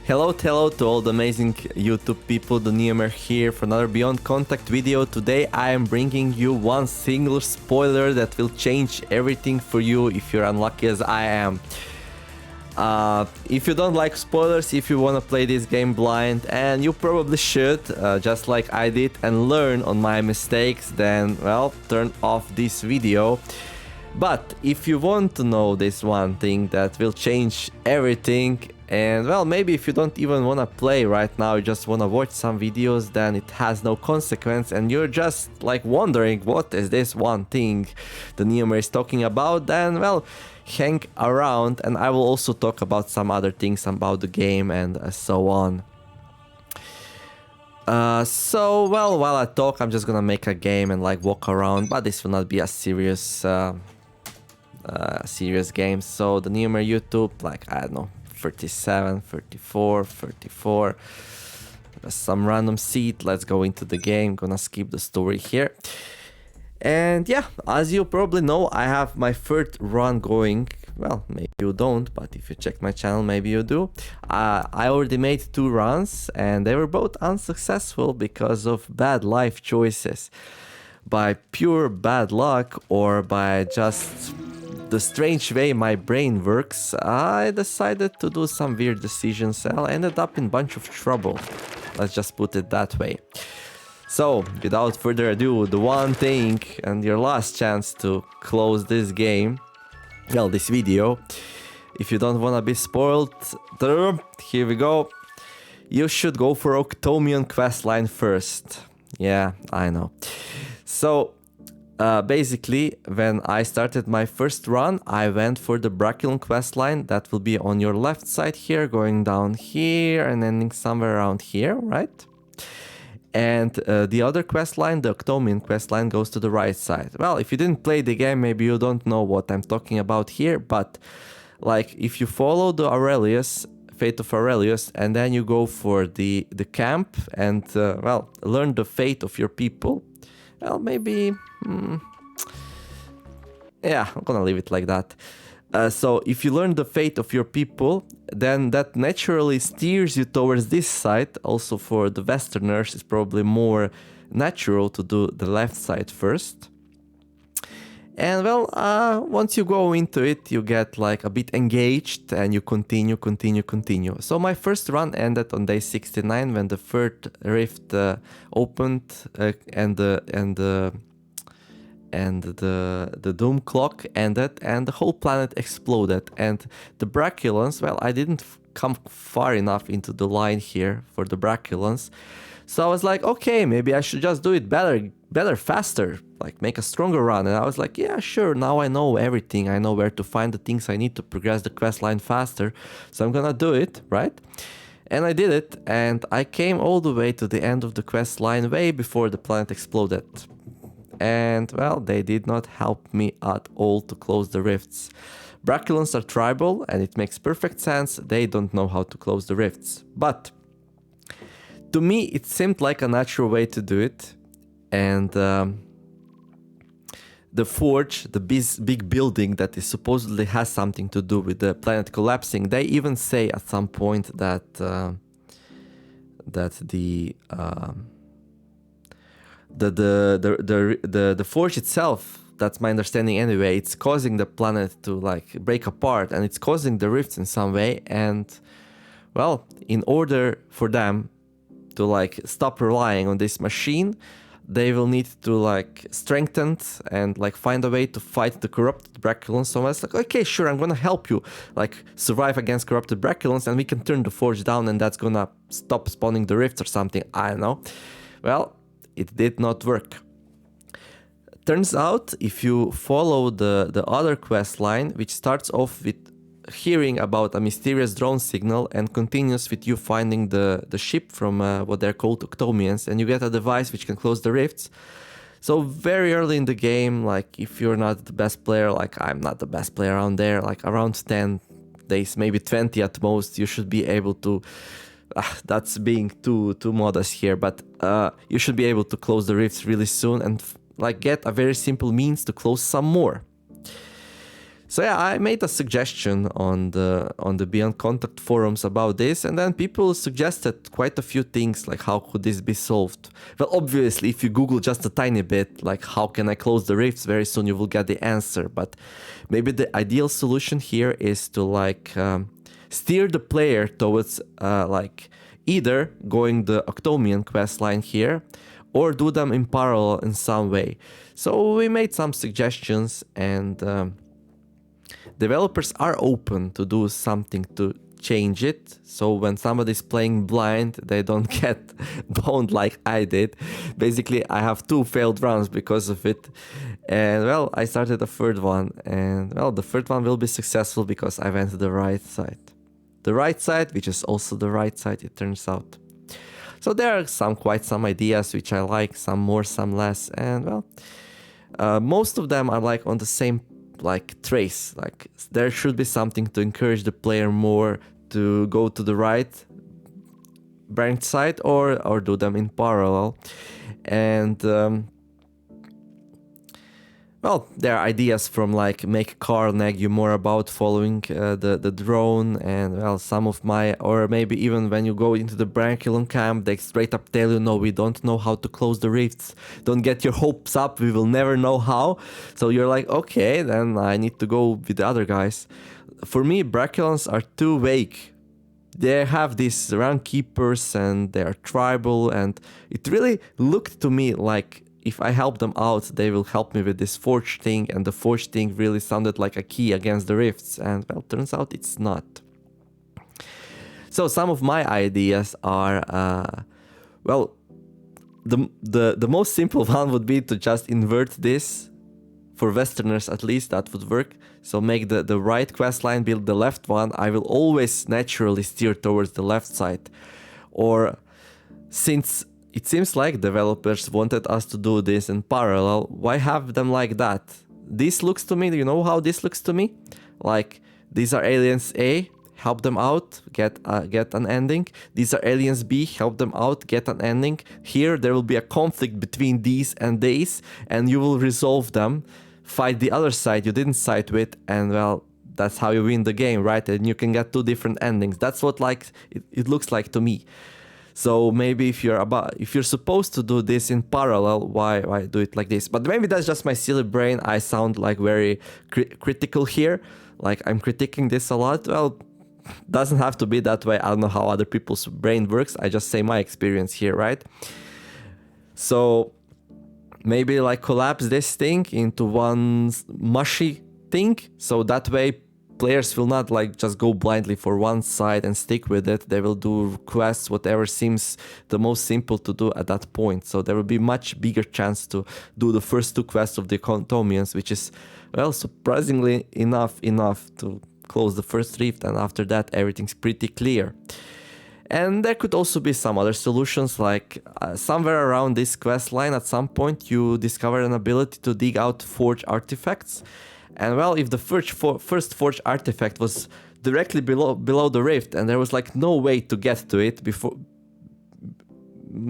Hello to all the amazing YouTube people, the Neomer here for another Beyond Contact video. Today I am bringing you one single spoiler that will change everything for you if you're unlucky as I am. If you don't like spoilers, if you want to play this game blind, and you probably should, just like I did, and learn on my mistakes, then, well, turn off this video. But if you want to know this one thing that will change everything, and well, maybe if you don't even want to play right now, you just want to watch some videos, then it has no consequence and you're just like wondering what is this one thing the Neomer is talking about, then well, hang around and I will also talk about some other things about the game and so on. So well, while I talk, I'm just gonna make a game and like walk around, but this will not be a serious game. So the Neomer YouTube, like, I don't know, 37, 34, 34, some random seed. Let's go into the game. Gonna skip the story here. And yeah, as you probably know, I have my third run going. Well, maybe you don't, but if you check my channel, maybe you do. I already made 2 runs and they were both unsuccessful because of bad life choices. By pure bad luck or by just the strange way my brain works, I decided to do some weird decisions and I ended up in a bunch of trouble. Let's just put it that way. So, without further ado, the one thing and your last chance to close this game, well, this video, if you don't want to be spoiled, here we go. You should go for Octomian questline first. Yeah, I know. So, basically, when I started my first run, I went for the Bracculon questline. That will be on your left side here, going down here and ending somewhere around here, right? And the other questline, the Octomian questline, goes to the right side. Well, if you didn't play the game, maybe you don't know what I'm talking about here, but like if you follow the Aurelius, Fate of Aurelius, and then you go for the camp and, well, learn the fate of your people, well, maybe... yeah, I'm gonna leave it like that. So if you learn the fate of your people, then that naturally steers you towards this side. Also for the Westerners, it's probably more natural to do the left side first. And well, once you go into it, you get like a bit engaged and you continue. So my first run ended on day 69 when the third rift opened and the doom clock ended and the whole planet exploded. And the Bracculons, well, I didn't come far enough into the line here for the Bracculons. So I was like, okay, maybe I should just do it better, faster, like make a stronger run. And I was like, yeah, sure, now I know everything. I know where to find the things I need to progress the quest line faster. So I'm gonna do it, right? And I did it, and I came all the way to the end of the quest line way before the planet exploded. And well, they did not help me at all to close the rifts. Bracculons are tribal, and it makes perfect sense. They don't know how to close the rifts. But to me, it seemed like a natural way to do it. And the forge, the big building that is supposedly has something to do with the planet collapsing, they even say at some point that the forge itself, that's my understanding anyway, it's causing the planet to like break apart and it's causing the rifts in some way. And well, in order for them to like stop relying on this machine, they will need to like strengthen and like find a way to fight the corrupted Bracculons. So I was like, okay, sure, I'm gonna help you like survive against corrupted Bracculons and we can turn the forge down and that's gonna stop spawning the rifts or something, I don't know. Well, it did not work. Turns out, if you follow the other quest line, which starts off with hearing about a mysterious drone signal and continues with you finding the ship from what they're called Octomians, and you get a device which can close the rifts. So very early in the game, like if you're not the best player, like I'm not the best player around there, like around 10 days, maybe 20 at most, you should be able to... that's being too modest here, but you should be able to close the rifts really soon and like get a very simple means to close some more. So yeah, I made a suggestion on the Beyond Contact forums about this, and then people suggested quite a few things, like how could this be solved. Well, obviously, if you Google just a tiny bit, like how can I close the rifts, very soon you will get the answer. But maybe the ideal solution here is to steer the player towards like either going the Octomian quest line here, or do them in parallel in some way. So we made some suggestions, and developers are open to do something to change it. So when somebody's playing blind, they don't get boned like I did. Basically, I have 2 failed runs because of it. And well, I started a third one, and well, the third one will be successful because I went to the right side. The right side, which is also the right side, it turns out. So there are quite some ideas which I like, some more, some less, and well, most of them are like on the same like trace. Like there should be something to encourage the player more to go to the right branch side or do them in parallel. And well, there are ideas from like make Carl nag you more about following the drone, and well, some of my, or maybe even when you go into the Branculum camp, they straight up tell you, no, we don't know how to close the rifts. Don't get your hopes up, we will never know how. So you're like, okay, then I need to go with the other guys. For me, Braculums are too vague. They have these rank keepers and they are tribal, and it really looked to me like if I help them out, they will help me with this forge thing, and the forge thing really sounded like a key against the rifts, and well, turns out it's not. So some of my ideas are, well, the most simple one would be to just invert this. For Westerners at least, that would work. So make the right quest line, build the left one. I will always naturally steer towards the left side. Or since it seems like developers wanted us to do this in parallel, why have them like that? This looks to me, you know how this looks to me? Like, these are aliens A, help them out, get an ending. These are aliens B, help them out, get an ending. Here, there will be a conflict between these and these, and you will resolve them. Fight the other side you didn't side with, and well, that's how you win the game, right? And you can get 2 different endings. That's what like it looks like to me. So maybe if you're supposed to do this in parallel, why do it like this? But maybe that's just my silly brain. I sound like very critical here, like I'm critiquing this a lot. Well, doesn't have to be that way. I don't know how other people's brain works. I just say my experience here, right? So maybe like collapse this thing into one mushy thing, so that way players will not like just go blindly for one side and stick with it. They will do quests, whatever seems the most simple to do at that point. So there will be much bigger chance to do the first 2 quests of the Contomians, which is, well, surprisingly enough to close the first rift, and after that everything's pretty clear. And there could also be some other solutions, like somewhere around this quest line at some point you discover an ability to dig out forge artifacts. And well, if the first forge artifact was directly below the rift, and there was like no way to get to it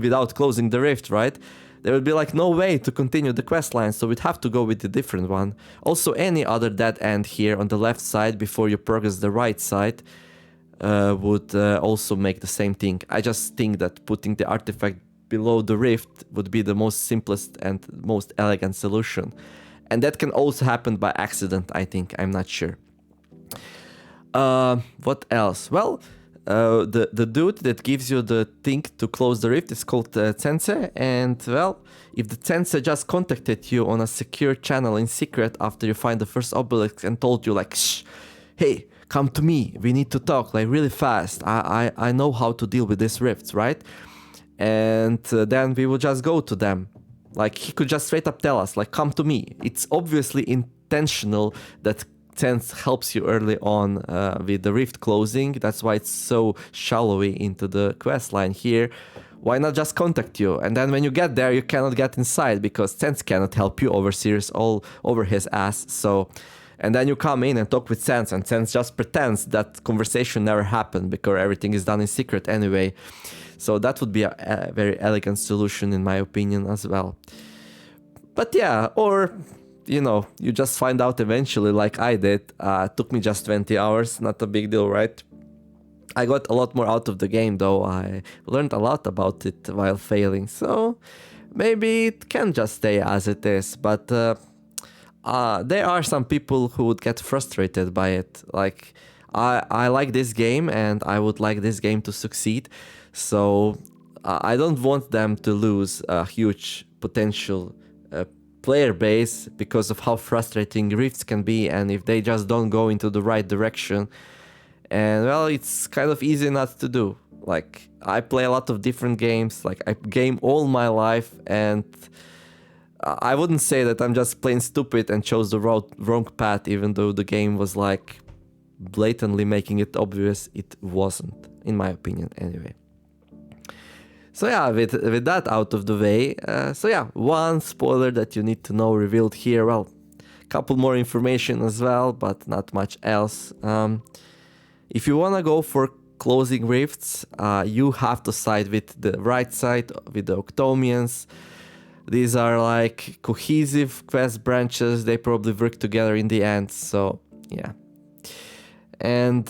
without closing the rift, right? There would be like no way to continue the quest line, so we'd have to go with a different one. Also, any other dead end here on the left side before you progress the right side would also make the same thing. I just think that putting the artifact below the rift would be the most simplest and most elegant solution. And that can also happen by accident, I think. I'm not sure. What else? Well, the dude that gives you the thing to close the rift is called Sensei. And well, if the Sensei just contacted you on a secure channel in secret after you find the first obelisk and told you like, shh, hey, come to me, we need to talk like really fast. I know how to deal with these rifts, right? And then we will just go to them. Like, he could just straight up tell us, like, come to me. It's obviously intentional that Sense helps you early on with the rift closing. That's why it's so shallowy into the quest line here. Why not just contact you? And then when you get there, you cannot get inside because Sense cannot help you, Overseer's all over his ass. So, and then you come in and talk with Sense, and Sense just pretends that conversation never happened because everything is done in secret anyway. So that would be a very elegant solution in my opinion as well. But yeah, or you know, you just find out eventually, like I did. It took me just 20 hours, not a big deal, right? I got a lot more out of the game, though. I learned a lot about it while failing, so maybe it can just stay as it is. But there are some people who would get frustrated by it. Like, I like this game and I would like this game to succeed, so I don't want them to lose a huge potential player base because of how frustrating Rifts can be, and if they just don't go into the right direction. And well, it's kind of easy not to do. Like, I play a lot of different games, like I game all my life, and I wouldn't say that I'm just plain stupid and chose the wrong path, even though the game was like blatantly making it obvious. It wasn't, in my opinion, anyway. So yeah, with that out of the way, so yeah, one spoiler that you need to know revealed here. Well, a couple more information as well, but not much else. If you wanna go for closing rifts, you have to side with the right side, with the Octomians. These are like cohesive quest branches, they probably work together in the end, so yeah. And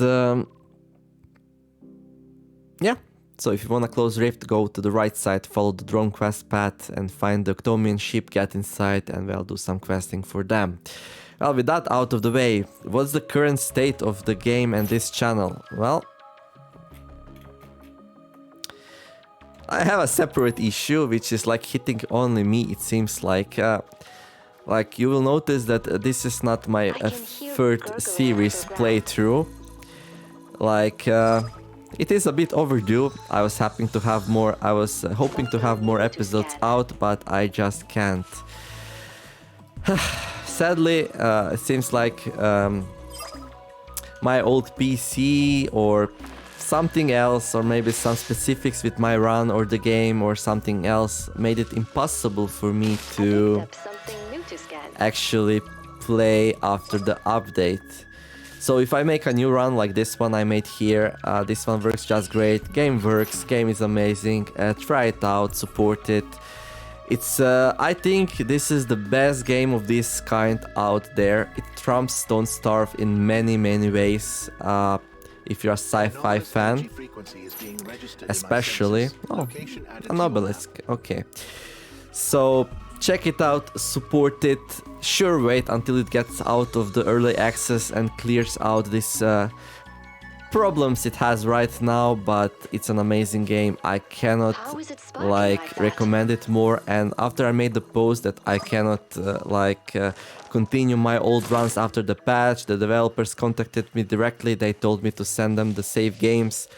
yeah, so if you wanna close rift, go to the right side, follow the drone quest path and find the Octomian ship, get inside, and we'll do some questing for them. Well, with that out of the way, what's the current state of the game and this channel? Well, I have a separate issue, which is like hitting only me, it seems like. Like, you will notice that this is not my third series playthrough. Like, it is a bit overdue. I was hoping to have more episodes out, but I just can't. Sadly, it seems like my old PC or something else, or maybe some specifics with my run or the game or something else, made it impossible for me to actually play after the update. So if I make a new run like this one I made here, this one works just great. Game works, game is amazing. Try it out, support it. It's, I think this is the best game of this kind out there. It trumps Don't Starve in many ways. If you're a sci-fi fan, especially. Oh, an obelisk, okay. So check it out, support it. Sure, wait until it gets out of the early access and clears out this problems it has right now, but it's an amazing game. I cannot like recommend it more. And after I made the post that I cannot continue my old runs after the patch, the developers contacted me directly. They told me to send them the save games.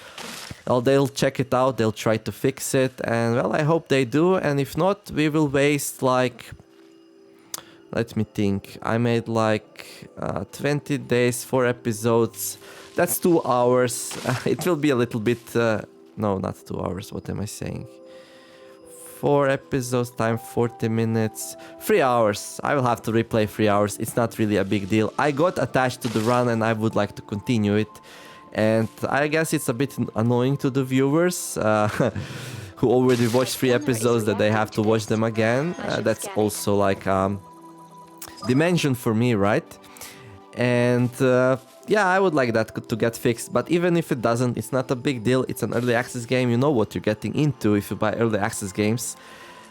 Well, they'll check it out, they'll try to fix it, and well, I hope they do. And if not, we will waste like, let me think, I made like 20 days, 4 episodes. That's 2 hours. It will be a little bit... no, not 2 hours. What am I saying? 4 episodes time 40 minutes. 3 hours. I will have to replay 3 hours. It's not really a big deal. I got attached to the run and I would like to continue it. And I guess it's a bit annoying to the viewers who already watched 3 episodes that they have to watch them again. That's also like dimension for me, right? And... yeah, I would like that to get fixed, but even if it doesn't, it's not a big deal. It's an early access game, you know what you're getting into if you buy early access games.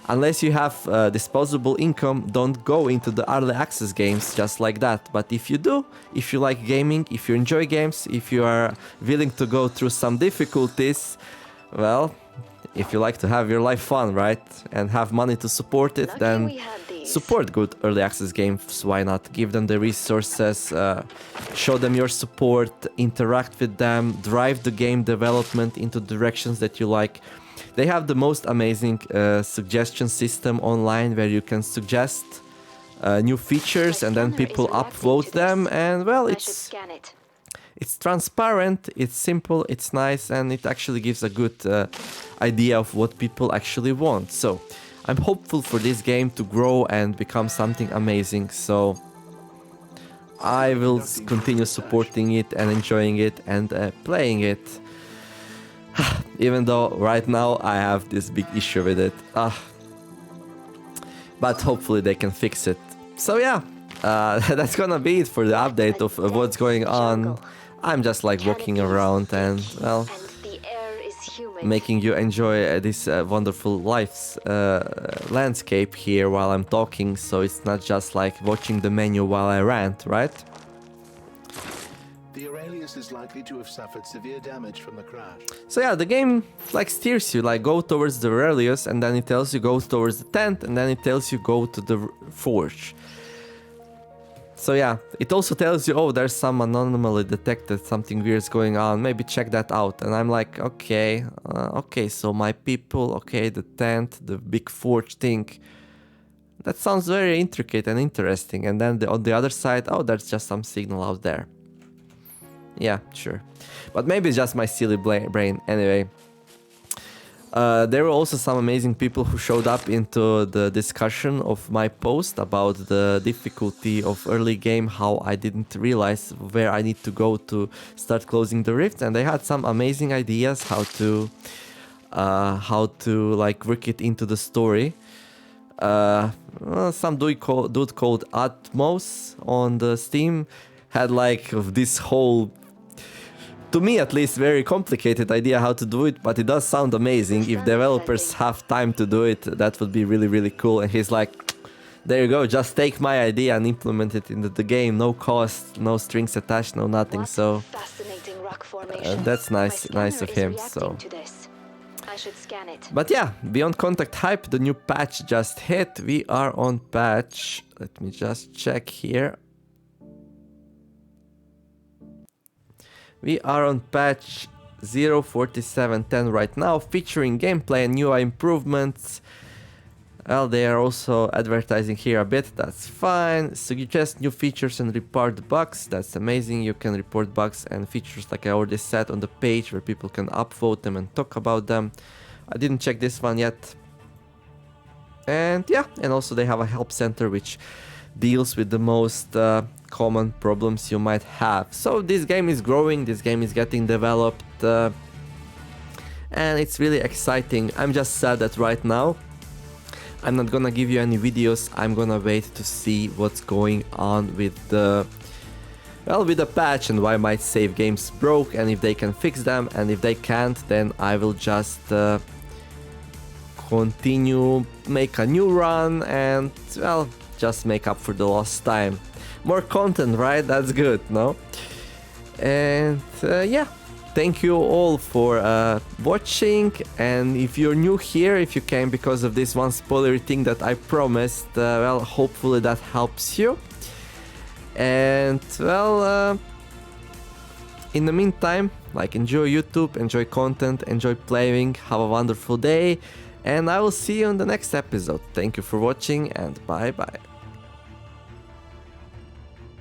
Unless you have disposable income, don't go into the early access games just like that. But if you do, if you like gaming, if you enjoy games, if you are willing to go through some difficulties, well, if you like to have your life fun, right, and have money to support it, then support good early access games. Why not? Give them the resources, show them your support, interact with them, drive the game development into directions that you like. They have the most amazing suggestion system online where you can suggest new features and then people upvote them, and well, it's transparent, it's simple, it's nice, and it actually gives a good idea of what people actually want. So I'm hopeful for this game to grow and become something amazing, so I will continue supporting it and enjoying it and playing it. Even though right now I have this big issue with it. But hopefully they can fix it. So yeah, that's gonna be it for the update of what's going on. I'm just like walking around and, well, making you enjoy this wonderful life's landscape here while I'm talking, so it's not just like watching the menu while I rant, right? The Aurelius is likely to have suffered severe damage from the crash. So yeah, the game like steers you, like go towards the Aurelius, and then it tells you go towards the tent, and then it tells you go to the forge. So yeah, it also tells you, oh, there's some anomaly detected, something weird's going on, maybe check that out. And I'm like, okay, so my people, okay, the tent, the big forge thing. That sounds very intricate and interesting. And then on the other side, oh, there's just some signal out there. Yeah, sure. But maybe it's just my silly brain. Anyway. There were also some amazing people who showed up into the discussion of my post about the difficulty of early game, how I didn't realize where I need to go to start closing the rift, and they had some amazing ideas how to like work it into the story. Some dude called Atmos on the Steam had like this whole, to me at least, very complicated idea how to do it, but it does sound amazing. If developers have time to do it, that would be really, really cool. And he's like, there you go, just take my idea and implement it into the game. No cost, no strings attached, no nothing. So that's nice of him. So, but yeah, Beyond Contact Hype, the new patch just hit. We are on patch, let me just check here. We are on patch 0.47.10 right now, featuring gameplay and UI improvements. Well, they are also advertising here a bit, that's fine. Suggest new features and report bugs, that's amazing. You can report bugs and features, like I already said, on the page where people can upvote them and talk about them. I didn't check this one yet. And yeah, and also they have a help center which deals with the most common problems you might have. So this game is growing, this game is getting developed, and it's really exciting. I'm just sad that right now I'm not gonna give you any videos. I'm gonna wait to see what's going on with the, well, with the patch and why my save games broke, and if they can fix them, and if they can't, then I will just continue, make a new run, and, well, just make up for the lost time. More content, right? That's good, no? And yeah, thank you all for watching. And if you're new here, if you came because of this one spoilery thing that I promised, well, hopefully that helps you. And well, in the meantime, like, enjoy YouTube, enjoy content, enjoy playing, have a wonderful day, and I will see you in the next episode. Thank you for watching, and bye bye.